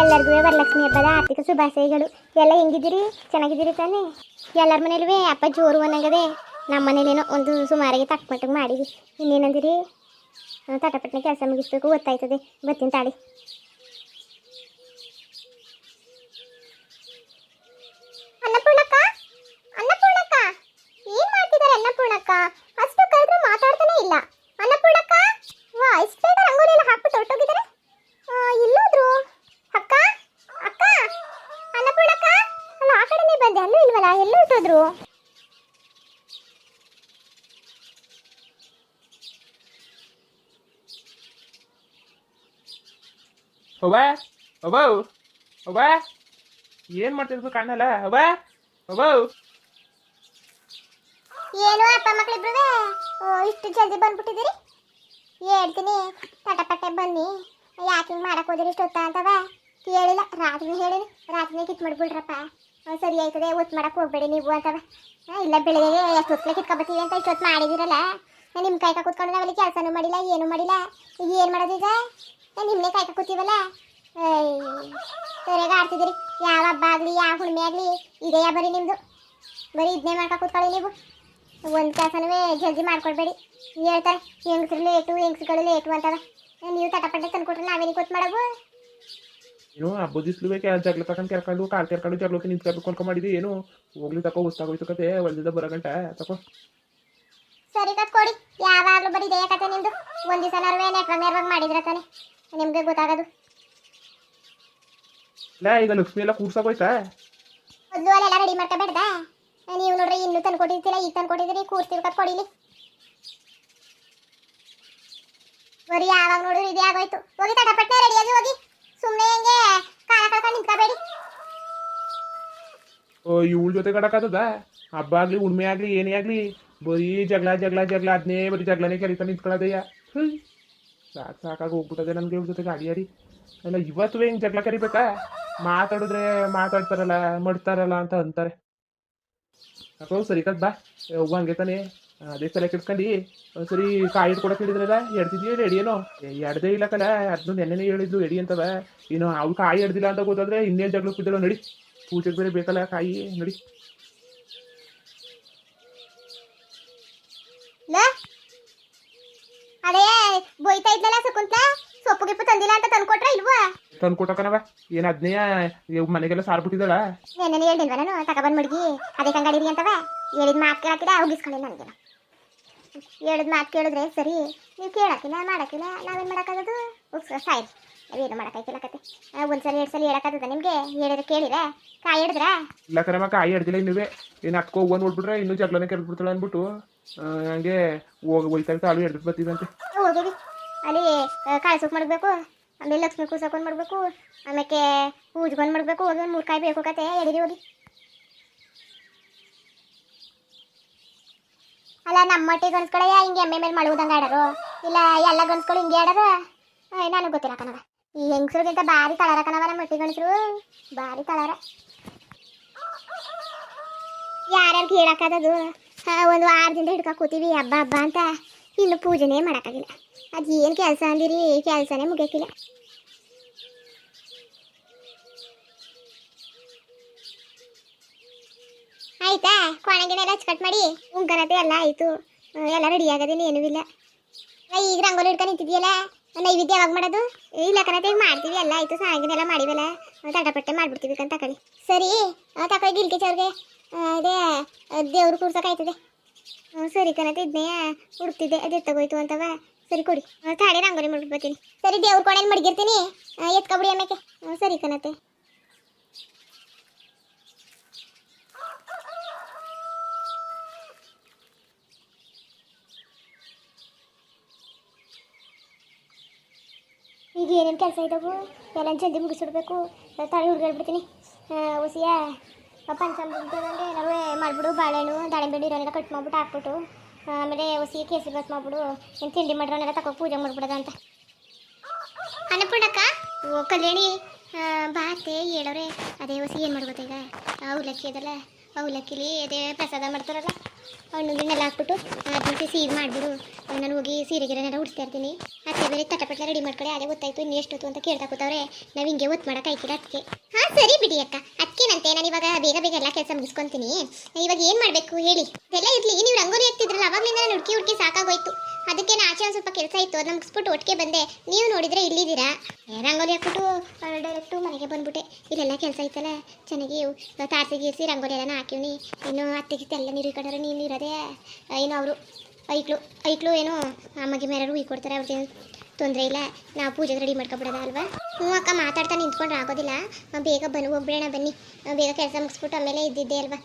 ಎಲ್ಲರಿಗೂ ವರಲಕ್ಷ್ಮಿ ಹಬ್ಬದ ಆರ್ಥಿಕ ಶುಭಾಶಯಗಳು. ಎಲ್ಲ ಹೆಂಗಿದ್ದೀರಿ? ಚೆನ್ನಾಗಿದ್ದೀರಿ ತಾನೇ? ಎಲ್ಲರ ಮನೇಲೂ ಅಪ್ಪ ಜೋರು ಅನ್ನಂಗದೆ. ನಮ್ಮ ಮನೇಲೇನೋ ಒಂದು ಸುಮಾರಿಗೆ ತಕ್ಕ ಮಟ್ಟಿಗೆ ಮಾಡಿದ್ವಿ. ಇನ್ನೇನಂದಿರಿ? ತಟಪಟ್ಟನೆ ಕೆಲಸ ಮುಗಿಸ್ಬೇಕು, ಗೊತ್ತಾಯ್ತದೆ. ಬರ್ತೀನಿ ತಾಳಿ. ಅನ್ನಪೂರ್ಣಕ್ಕ, ಅನ್ನಪೂರ್ಣಕ್ಕ, ಏನ್ ಮಾಡ್ತಿದ್ದಾರೆ ಅನ್ನಪೂರ್ಣಕ್ಕ? ಅಷ್ಟು ಕರೆದ್ರೆ ಮಾತಾಡ್ತಾನೆ ಇಲ್ಲ. ಅನ್ನಪೂರ್ಣಕ್ಕ, ವಾ ಇಷ್ಟು ಬೇಗ ರಂಗೋಲಿ ಎಲ್ಲ ಹಾಕ್ಬಿಟ್ಟು ಹೊರಟೋಗಿದ್ದಾರೆ. ಇಲ್ಲೋದ್ರು ಅಕ್ಕ, ಅಕ್ಕ, ಅನ್ನಪೂರ್ಣಕ್ಕ, ಅಲ್ಲ ಆ ಕಡೆನೇ ಬಂದೆ, ಅಲ್ಲೂ ಇಲ್ವಲ್ಲ, ಎಲ್ಲೂ ಹೊರಟೋದ್ರು? ಅವ್ವ ಅವ್ವ ಅವ್ವ, ಏನ್ ಮಾಡ್ತಿದ್ರು ಕಾಣಲ್ಲ? ಅವ್ವ ಅವ್ವ, ಏನು ಅಪ್ಪ ಮಕ್ಕಳಿಬ್ರು ಇಷ್ಟು ಜಲ್ದಿ ಬಂದ್ಬಿಟ್ಟಿದ್ದೀರಿ? ಹೇಳ್ತೀನಿ ತಟಪಟ್ಟೆ ಬನ್ನಿ. ಯಾಕೆ ಹಿಂಗೆ ಮಾಡಕ್ಕೆ ಹೋದಿರಿ ಇಷ್ಟೊತ್ತ ಅಂತವ? ಕೇಳಿಲ್ಲ, ರಾತ್ರಿ ಹೇಳಿರಿ, ರಾತ್ರಿನೇ ಕಿತ್ ಮಾಡಿಬಿಡ್ರಪ್ಪ. ಸರಿ ಆಯ್ತದೆ, ಒತ್ತು ಮಾಡಕ್ಕೆ ಹೋಗ್ಬೇಡಿ ನೀವು ಅಂತವ. ಇಲ್ಲ ಬೆಳಿಗ್ಗೆ ಎಷ್ಟೊತ್ತಲೆ ಕಿತ್ಕೊಬತ್ತೀವಿ ಅಂತ ಇಷ್ಟೊತ್ತು ಮಾಡಿದಿರಲ್ಲ. ನಿಮ್ಮ ಕಾಯ್ಕ ಕೂತ್ಕೊಂಡು ನಾವಲ್ಲಿ ಕೆಲಸನೂ ಮಾಡಿಲ್ಲ, ಏನೂ ಮಾಡಿಲ್ಲ. ಈಗ ಏನು ಮಾಡೋದು? ಈಗ ನಿಮ್ಮನ್ನೇ ಕಾಯ್ಕ ಕೂತೀವಲ್ಲ. ಸರಿಯಾಗಿ ಆಡ್ತಿದ್ದೀರಿ. ಯಾವ ಹಬ್ಬ ಆಗಲಿ, ಯಾವ ಹುಣ್ಣಿಮೆ ಆಗಲಿ ಇದೆಯಾ ಬರೀ ನಿಮ್ಮದು? ಬರೀ ಇದನ್ನೇ ಮಾಡ್ಕೊ ಕೂತ್ಕೊಳ್ಳಿ ನೀವು. ಒಂದು ಕೆಲಸನೂ ಜಲ್ದಿ ಮಾಡ್ಕೊಡ್ಬೇಡಿ. ಹೇಳ್ತಾರೆ ಹೆಂಗಸ್ರು ಲೇಟು, ಹೆಂಗಸ್ಗಳು ಲೇಟು ಅಂತವ. ನೀವು ತಟಪಟ್ಟೆ ತಂದ್ಕೊಟ್ರೆ ನಾವೇನಿಗೆ ಗೊತ್ತು ಮಾಡೋದು? ಏನು ಹಬ್ಬದ ದಿಸ್ಲು ಬೇಕೆ ಜಗಳ ತಗೊಂಡು ಕೆರ್ಕೊಂಡು ಕಾಲು ಕೆರ್ಕೊಂಡು ಜಗಳಕ್ಕೆ ನಿಂತ್ಕೊಬೇಕು ಅನ್ಕೊಂಡಿದ್ದಿ? ಏನು ಹೋಗ್ಲಿ ತಕೋ, ಹೊಸ್ತಾಗೋಯ್ತು ಕತೆ, ಒಳ್ಳೆದ ಬರೋ ಗಂಟ ತಕೋ. ಸರಿ ಕಟ್ಕೊಡಿ. ಯಾವಾಗಲೂ ಬರೀ ಇದೇ ಕತೆ ನಿಮ್ಮದು. ಒಂದು ದಿವಸ ನೆಟ್ವಾಗ ಮಾಡಿದ್ರೆ ತಾನೆ ನಿಮಗೆ ಗೊತ್ತಾಗೋದು. ಇಲ್ಲ ಈಗ ಲಕ್ಷ್ಮಿ ಎಲ್ಲ ಕೂರ್ಸಾಗೋಯ್ತಾ? ಮೊದಲು ಅಲ್ಲೆಲ್ಲ ರೆಡಿ ಮಾಡ್ಕೋಬೇಡ್ದ? ನೀವು ನೋಡ್ರಿ ಇನ್ನೂ ತಂದ್ಕೊಟ್ಟಿರ್ತೀರ, ಈಗ ತಂದ್ಕೊಟ್ಟಿದ್ದೀರಿ, ಕೂರ್ತೀವಿ ಕಟ್ಕೊಡಿಲಿ. ಬರೀ ಯಾವಾಗ ನೋಡಿದ್ರು ಇದೇ ಆಗೋಯ್ತು. ಹೋಗಿ ತಟಪಟ್ಟೆ ರೆಡಿಯಾಗಿ ಹೋಗಿ. ಸುಮ್ಮನೆ ಹೆಂಗೆ ಕಾಲ ಕಳ್ಕೊಂಡು ನಿಂತ್ಕೋಬೇಡಿ. ಇವಳ ಜೊತೆ ಕಡಕಾತದ? ಹಬ್ಬ ಆಗ್ಲಿ ಉಣ್ಮೆ ಆಗ್ಲಿ ಏನೇ ಆಗ್ಲಿ ಬರೀ ಜಗಳ ಜಗಳ ಜಗಳ, ಅದನ್ನೇ ಬರೀ ಜಗಳನೇ ಕರೀತಾ ನಿಂತ್ಕೊಳ್ಳೋದಯ್ಯ. ಸಾಕಾಗಿ ಹೋಗ್ಬಿಟ್ಟದೆ ನನ್ಗೆ ಇವ್ರ ಜೊತೆ ಗಾಡಿ ಯಾರಿ. ಅಲ್ಲ ಇವತ್ತು ಹೆಂಗ್ ಜಗಳ ಕರಿಬೇಕಾ? ಮಾತಾಡಿದ್ರೆ ಮಾತಾಡ್ತಾರಲ್ಲ, ಮಾಡ್ತಾರಲ್ಲ ಅಂತ ಅಂತಾರೆ. ಯಾಕೋ ಸರಿ ಕದ್ ಬಾ, ಹೋಗು ಹಂಗೆ ತಾನೆ. ಅದೇ ತಲೆ ಕೆಡ್ಸ್ಕೊಂಡು ಒಂದ್ಸರಿ ಕಾಯಿ ಇಟ್ಕೊಡಕ್ ಹೇಳಿದ್ರಲ್ಲ, ಎಡ್ತಿದ್ಯಾ ರೆಡಿ ಏನೋ? ಎಡ್ದೇ ಇಲ್ಲ ಕಲ, ಅದನ್ನು ನೆನ್ನೆನೇ ಹೇಳಿದ್ಲು ಎಡಿ ಅಂತವ. ಇನ್ನು ಅವ್ಳು ಕಾಯಿ ಎಡ್ದಿಲ್ಲ ಅಂತ ಗೊತ್ತಾದ್ರೆ ಇನ್ನೇನು ಜಗಳ ಬಿದ್ದಳು. ನಡಿ, ಪೂಜೆಗೆ ಬೇರೆ ಬೇಕಲ್ಲ ಕಾಯಿ, ನಡಿ. ಅದೇ ಬೋಯ್ತಾ ಇದ್ಲಲ್ಲ ಸುಕುಂತ, ಸೊಪ್ಪು ಗಿಪ್ಪು ತಂದಿಲ್ಲ ಅಂತ ತಂದ್ಕೊಟ್ರ ಇಲ್ವಾ? ತಂದ್ಕೊಟ್ಟಕನವ. ಏನು ಅದನ್ನೇ ಮನೆಗೆಲ್ಲ ಸಾರ್ಬಿಟ್ಟಿದ್ದಾಳ? ಏನೇನು ಹೇಳಿಲ್ವ ನಾನು? ತಗೊಬಂದ್ ಮಡ್ಗಿ ಅದೇ ಕಂಗಾಡಿರಿ ಅಂತವ. ಹೇಳಿದ ಮಾತು ಕೇಳಕ್ಕಿಲ್ಲ, ಹೋಗಿಸ್ಕೊಂಡಿಲ್ಲ ನನಗೆ. ಹೇಳಿದ ಮಾತು ಕೇಳಿದ್ರೆ ಸರಿ, ನೀವು ಕೇಳಕ್ಕಿಲ್ಲ, ಮಾಡಕ್ಕಿಲ್ಲ, ನಾವೇನು ಮಾಡೋಕ್ಕಾಗೋದು? ಸಾಯ್ರಿ, ನಾವೇನು ಮಾಡೋಕ್ಕಾಯ್ತಿಲ್ಲ ಕತೆ. ಒಂದ್ಸಲ ಎರಡು ಸಲ ಹೇಳಕ್ಕಾಗದ ನಿಮಗೆ? ಹೇಳಿದ್ರೆ ಕೇಳಿರ? ಕಾಯಿ ಹಿಡಿದ್ರ? ಇಲ್ಲ ಕಣಮ್ಮ, ಕಾಯಿ ಹಿಡ್ದಿಲ್ಲ ಇನ್ನುವೇ. ಏನು ಹತ್ಕೊ ಹೋಗೋದು ನೋಡ್ಬಿಟ್ರೆ ಇನ್ನೂ ಜಗಳನೇ ಕೆರೆದ್ಬಿಡ್ತಾಳೆ ಅಂದ್ಬಿಟ್ಟು ಹಂಗೆ ಹೋಯ್ತಾ ಇರ್ತಾ ಅಳು ಹಿಡ್ಬಿಟ್ಟು ಬರ್ತೀವಂತೆ. ಹೋಗಿವಿ ಅಲ್ಲಿ ಕಾಯಿಸೋಕೆ ಮಾಡಬೇಕು, ಆಮೇಲೆ ಲಕ್ಷ್ಮಿ ಕೂಸೋಕೊಂಡು ಮಾಡಬೇಕು, ಆಮೇಲೆ ಪೂಜೆಗೊಂಡು ಮಾಡಬೇಕು. ಹೋಗಿ ಒಂದು 3 ಕಾಯಿ ಬೇಕು ಕತೆ, ಎಡಿರಿ ಹೋಗಿ. ಅಲ್ಲ ನಮ್ಮ ಮಟ್ಟಿ ಗನ್ಸ್ಕೊಳ ಹಿಂಗೆ ಎಮ್ಮೆ ಮೇಲೆ ಮಾಡುವುದಂಗೆ ಆಡೋರು, ಇಲ್ಲ ಎಲ್ಲ ಗನ್ಸ್ಗಳು ಹಿಂಗೆ ಆಡೋರು? ನನಗೆ ಗೊತ್ತಿಲ್ಲ ಕಣವ. ಈ ಹೆಂಗಸ್ರಿಗಿಂತ ಭಾರಿ ತಳಾರ ಕಣವ ನಮ್ಮ ಮಟ್ಟಿ ಗಣಸರು, ಭಾರಿ ತಳಾರ. ಯಾರ್ಯಾರು ಕೇಳಕ್ಕಾದದು? ಒಂದು ವಾರದಿಂದ ಹಿಡ್ಕೊ ಕೂತೀವಿ ಹಬ್ಬ ಹಬ್ಬ ಅಂತ, ಇನ್ನು ಪೂಜೆನೇ ಮಾಡೋಕ್ಕಾಗಿಲ್ಲ. ಅದು ಏನು ಕೆಲಸ ಅಂದಿರಿ, ಕೆಲಸನೇ ಮುಗಿಯಕ್ಕಿಲ್ಲ. ಆಯ್ತಾ? ಕೊನೆಗೆನೆಲ್ಲ ಹಚ್ಕಟ್ ಮಾಡಿ ಉಂಕನತೆ ಎಲ್ಲ ಆಯಿತು, ಎಲ್ಲ ರೆಡಿ ಆಗೋದೇನು ಏನೂ ಇಲ್ಲ. ಈಗ ರಂಗೋಲಿ ಹಿಡ್ಕೊಂಡು ನಿಂತಿದ್ಯಲ್ಲ, ನೈವೇದ್ಯ ಯಾವಾಗ ಮಾಡೋದು? ಇಲ್ಲ ಕನತೆ ಈಗ ಮಾಡ್ತೀವಿ, ಎಲ್ಲ ಆಯಿತು. ಸಾಯಂಕಾಲ ಮಾಡಿವಲ್ಲ, ತಟಪಟ್ಟೆ ಮಾಡಿಬಿಡ್ತೀವಿ ಕಂತ ತಕೊಳ್ಳಿ. ಸರಿ ತಕೊಳ್ಳಿ ಗಿಲ್ಕಿ ಚವ್ರಿಗೆ. ಅದೇ ದೇವ್ರು ಕೂರ್ಸೋಕಾಯ್ತದೆ. ಸರಿ ಕನತೆ ಇದನ್ನೇ ಹುಡುಕ್ತಿದ್ದೆ, ಅದು ಎತ್ತಗೋಯ್ತು ಅಂತವ. ಸರಿ ಕೊಡಿ, ತಾಡಿ ರಂಗೋಲಿ ಮಾಡ್ಬಿಟ್ಟು ಬರ್ತೀನಿ. ಸರಿ ದೇವ್ರ ಕೊಣೆಯಲ್ಲಿ ಮಡಗಿರ್ತೀನಿ, ಎತ್ಕೊಬಿಡಿ ಆಮೇಲೆ. ಸರಿ ಕನತೆ. ಈಗ ಏನೇನು ಕೆಲಸ ಇದ್ದಾವು ಎಲ್ಲ ಜಲ್ದಿ ಮುಗಿಸಿಡ್ಬೇಕು. ತಾಳಿ ಹುಡುಗಾಡ್ಬಿಡ್ತೀನಿ. ಹುಸಿಯ ಪಂಚಾಮೃತಂಗೆ ಏನಾರು ಮಾಡಿಬಿಡು. ಬಾಳೆಹಣ್ಣು ದಾಳಿಂಬೆ ಇರೋನೆಲ್ಲ ಕಟ್ ಮಾಡಿಬಿಟ್ಟು ಹಾಕ್ಬಿಟ್ಟು, ಆಮೇಲೆ ಹುಸಿ ಕೇಸರಿ ಬಾತ್ ಮಾಡಿಬಿಡು. ಏನು ತಿಂಡಿ ಮಾಡಿರೋನೆಲ್ಲ ತಗೋ ಪೂಜೆ ಮಾಡಿಬಿಡೋದ ಅಂತ. ಅನ್ನಪೂರ್ಣಕ್ಕ, ಓ ಕಲ್ಯಾಣಿ ಬಾತೆ ಹೇಳೋರೆ. ಅದೇ ಹುಸಿ ಏನು ಮಾಡ್ಬೋದ ಈಗ? ಅವಲಕ್ಕಿ ಅದಲ್ಲ, ಅವಲಕ್ಕಿಲಿ ಅದೇ ಪ್ರಸಾದ ಮಾಡ್ತಾರಲ್ಲ, ಹಣ್ಣು ಗಿಣ್ಣೆಲ್ಲ ಹಾಕ್ಬಿಟ್ಟು ಅದಕ್ಕೆ ಸೀರೆ ಮಾಡಿಬಿಡು. ನಾನು ಹೋಗಿ ಸೀರೆ ಗಿರೆನೆಲ್ಲ ಉಡಿಸ್ತಾ ಇರ್ತೀನಿ. ಅತ್ತೆ ಬೇರೆ ತಟಪಟ್ಲೆ ರೆಡಿ ಮಾಡ್ಕೊಳ್ಳಿ. ಅದೇ ಗೊತ್ತಾಯ್ತು ಇನ್ನು ಎಷ್ಟೊತ್ತು ಅಂತ ಕೇಳ್ತಾ ಕೂತವ್ರೆ. ನಾವು ಹಿಂಗೆ ಒತ್ತು ಮಾಡೋಕೆ ಆಯ್ತಿಲ್ಲ ಅದಕ್ಕೆ. ಹಾಂ ಸರಿ ಬಿಡಿ ಅಕ್ಕ, ಅದಕ್ಕೇನಂತೆ. ನಾನು ಇವಾಗ ಬೇಗ ಬೇಗ ಎಲ್ಲ ಕೆಲಸ ಮುಗಿಸ್ಕೊತೀನಿ. ಇವಾಗ ಏನು ಮಾಡಬೇಕು ಹೇಳಿ? ಎಲ್ಲ ಇರಲಿ, ನೀವು ರಂಗೋಲಿ ಹಾಕ್ತಿದ್ರಲ್ಲ ಅವಾಗಲಿಂದ ನಾನು ಹುಡುಕಿ ಹುಡುಕಿ ಅದಕ್ಕೆ ನಾ ಆಚೆ ಒಂದು ಸ್ವಲ್ಪ ಕೆಲಸ ಇತ್ತು, ಅದನ್ನ ಮುಗಿಸ್ಬಿಟ್ಟು ಒಟ್ಟಿಗೆ ಬಂದೆ. ನೀವು ನೋಡಿದರೆ ಇಲ್ಲಿದ್ದೀರಾ. ರಂಗೋಲಿ ಹಾಕ್ಬಿಟ್ಟು ಡೈರೆಕ್ಟು ಮನೆಗೆ ಬಂದ್ಬಿಟ್ಟೆ. ಇಲ್ಲೆಲ್ಲ ಕೆಲಸ ಇತ್ತಲ್ಲ, ಚೆನ್ನಾಗಿ ತಾರಸಿ ಗೀರಿಸಿ ರಂಗೋಲಿ ಎಲ್ಲ ಹಾಕಿವ್ನಿ. ಇನ್ನು ಅತ್ತೆಗೆ ಎಲ್ಲ ನೀರು ಇಟ್ಕೊಂಡ್ರೆ ನೀನು ಇರೋದೇ ಏನು ಅವರು ಐಕ್ಳು ಏನು ಅಮ್ಮಗೆ ಮೇರೂ ಹೂ ಕೊಡ್ತಾರೆ. ಅವ್ರಿಗೆ ತೊಂದರೆ ಇಲ್ಲ, ನಾವು ಪೂಜೆಗೆ ರೆಡಿ ಮಾಡ್ಕೊಬಿಡೋದ ಅಲ್ವಾ? ಹ್ಞೂ ಅಕ್ಕ, ಮಾತಾಡ್ತಾ ನಿಂತ್ಕೊಂಡ್ರೆ ಆಗೋದಿಲ್ಲ. ಬೇಗ ಹೋಗ್ಬಿಡೋಣ ಬನ್ನಿ. ಬೇಗ ಕೆಲಸ ಮುಗಿಸ್ಬಿಟ್ಟು ಆಮೇಲೆ ಇದ್ದಿದ್ದೆ ಅಲ್ವಾ?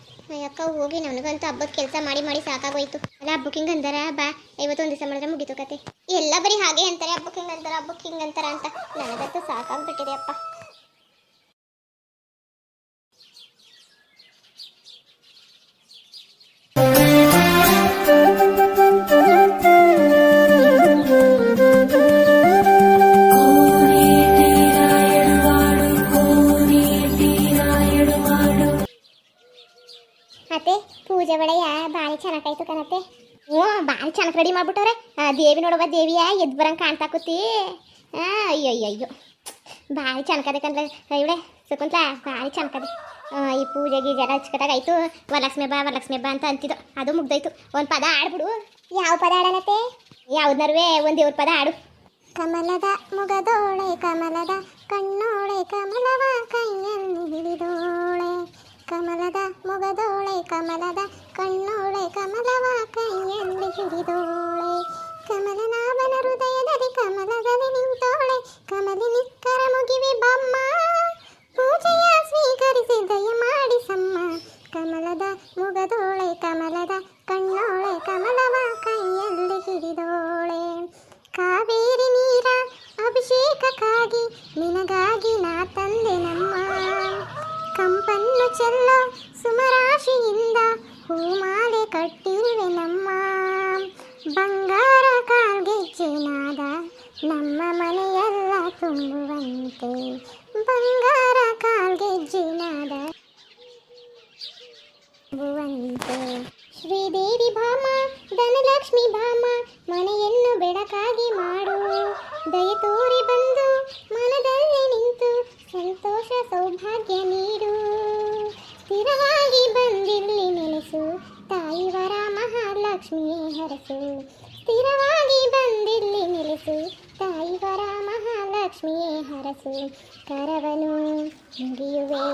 ಅಕ್ಕ ಹೋಗಿ, ನನಗಂತೂ ಹಬ್ಬದ ಕೆಲಸ ಮಾಡಿ ಸಾಕಾಗೋಯ್ತು. ಅಲ್ಲ ಹಬ್ಬಕ್ಕೆ ಹಿಂಗೆ ಅಂದಾರ ಬಾ, ಇವತ್ತೊಂದು ದಿವಸ ಮಾಡಿದ್ರೆ ಮುಗಿತು ಕತೆ. ಎಲ್ಲ ಬರೀ ಹಾಗೆ ಅಂತಾರೆ, ಹಬ್ಬಕ್ಕೆ ಹಿಂಗೆ ಅಂತಾರ ಅಂತ. ನನಗಂತೂ ಸಾಕಾಗ್ಬಿಟ್ಟಿದೆ ಅಪ್ಪ. ಮತ್ತೆ ಪೂಜೆ ಒಳೆಯ ಭಾರಿ ಚೆನ್ನಾಗಾಯ್ತು ಕಣತ್ತೆ. ಹ್ಞೂ, ಭಾರಿ ಚೆನ್ನಾಗಿ ರೆಡಿ ಮಾಡ್ಬಿಟ್ಟವ್ರೆ. ದೇವಿ ನೋಡುವ, ದೇವಿಯ ಎದ್ದು ಬರಂಗೆ ಕಾಣ್ತಾ ಕೂತಿ. ಅಯ್ಯೋ ಭಾರಿ ಚೆನ್ನಾಗದೆ ಕಣ್ರೆ ಇವಳೆ ಸುಕುಂತ್ಲ, ಭಾರಿ ಚೆನ್ನಾಗದೆ. ಈ ಪೂಜೆ ಗೀಜೆ ಎಲ್ಲ ಅಚ್ಚುಕಟ್ಟಾಗಾಯ್ತು. ವರಲಕ್ಷ್ಮಿ ಹಬ್ಬ ಅಂತ ಅಂತಿದ್ದು, ಅದು ಮುಗ್ದೋಯ್ತು. ಒಂದು ಪದ ಆಡ್ಬಿಡು. ಯಾವ ಪದ ಆಡನತ್ತೆ? ಯಾವ್ದನ್ನರುವೆ ಒಂದು ದೇವ್ರ ಪದ ಆಡು. ಕಮಲದ ಮುಗದೋಳೆ ಕಮಲದ ಕಣ್ಣೋಳೆ ಕಮಲವ ಕೈಯಲ್ಲಿ ಹಿಡಿದೋಳೆ. ಕಮಲದ ಮುಗದೋಳೆ ಕಮಲದ ಕಣ್ಣೋಳೆ ಕಮಲವ ಕೈಯಲ್ಲಿ ಹಿಡಿದೋಳೆ. ಕಮಲನಾಭನ ಹೃದಯದಲ್ಲಿ ಕಮಲದಲ್ಲಿ ನಿಂತೋಳೆ. ಕಮಲಿನಿಕ್ಕರ ಮುಗಿವೆ ಬಮ್ಮ, ಪೂಜೆಯ ಸ್ವೀಕರಿಸಿ ದಯ ಮಾಡಿಸಮ್ಮ. ಕಮಲದ ಮುಗದೋಳೆ ಕಮಲದ ಕಣ್ಣೋಳೆ ಕಮಲವ ಕೈಯಲ್ಲಿ ಹಿಡಿದೋಳೆ. ಕಾವೇರಿ ನೀರ ಅಭಿಷೇಕಕ್ಕಾಗಿ ನಿನಗಾಗಿ ನಾ ತಂದೆ ನಮ್ಮ. ಕಂಪನ್ನು ಚೆಲ್ಲೋ ಸುಮರಾಶಿಯಿಂದ ಹೂಮಾಲೆ ಕಟ್ಟಿರುವೆ ನಮ್ಮ. ಬಂಗಾರ ಕಾಲ್ಗೆಜ್ಜೆನಾದ ನಮ್ಮ ಮನೆಯೆಲ್ಲ ತುಂಬುವಂತೆ. ಬಂಗಾರ ಕಾಲ್ಗೆಜ್ಜೆನಾದ ತುಂಬುವಂತೆ. ಶ್ರೀದೇವಿ ಭಾಮ ಧನಲಕ್ಷ್ಮಿ ಭಾಮ ಮನೆಯನ್ನು ಬೆಳಕಾಗಿ ಮಾಡು. ದಯ ತೋರಿ ಬಂದು ಮನದಲ್ಲಿ ನಿಂತು ಸಂತೋಷ ಸೌಭಾಗ್ಯ ನೀಡು. ಸ್ಥಿರವಾಗಿ ಬಂದಿಲ್ಲಿ ನೆಲೆಸು, ತಾಯಿವರ ಮಹಾಲಕ್ಷ್ಮಿಯೇ ಹರಸು. ಸ್ಥಿರವಾಗಿ ಬಂದಿಲ್ಲಿ ನೆಲೆಸು, ತಾಯಿವರ ಮಹಾಲಕ್ಷ್ಮಿಯೇ ಹರಸು. ಕರವನು ಮುಗಿಯುವೆ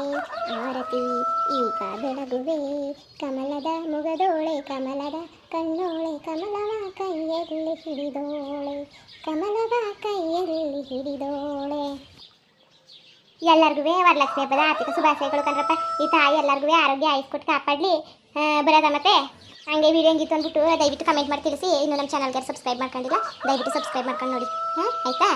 ಆರತಿ ಈಗ ಬೆಳಗುವೆ. ಕಮಲದ ಮುಗದೋಳೆ ಕಮಲದ ಕಣ್ಣೋಳೆ ಕಮಲವ ಕೈಯಲ್ಲಿ ಹಿಡಿದೋಳೆ. ಕಮಲವ ಕೈಯಲ್ಲಿ ಹಿಡಿದೋಳೆ. ಎಲ್ಲರಿಗೂ ವರಲಕ್ಷ್ಮಿ ಹಬ್ಬದ ಆರ್ಥಿಕ ಶುಭಾಶಯಗಳು ಕಣ್ರಪ್ಪ. ಈ ತಾಯಿ ಎಲ್ಲರಿಗೂ ಆರೋಗ್ಯ ಆಯುಷ್ಕೊಟ್ಟು ಕಾಪಾಡಲಿ. ಬರೋದ ಮತ್ತೆ ಹಂಗೆ ವಿಡಿಯೋ ಹೆಂಗಿತ್ತು ಅಂದ್ಬಿಟ್ಟು ದಯವಿಟ್ಟು ಕಮೆಂಟ್ ಮಾಡಿ ತಿಳಿಸಿ. ಇನ್ನು ನಮ್ಮ ಚಾನಲ್ಗೆ ಸಬ್ಸ್ಕ್ರೈಬ್ ಮಾಡ್ಕೊಂಡಿಲ್ಲ, ದಯವಿಟ್ಟು ಸಬ್ಸ್ಕ್ರೈಬ್ ಮಾಡ್ಕೊಂಡು ನೋಡಿ. ಆಯಿತಾ?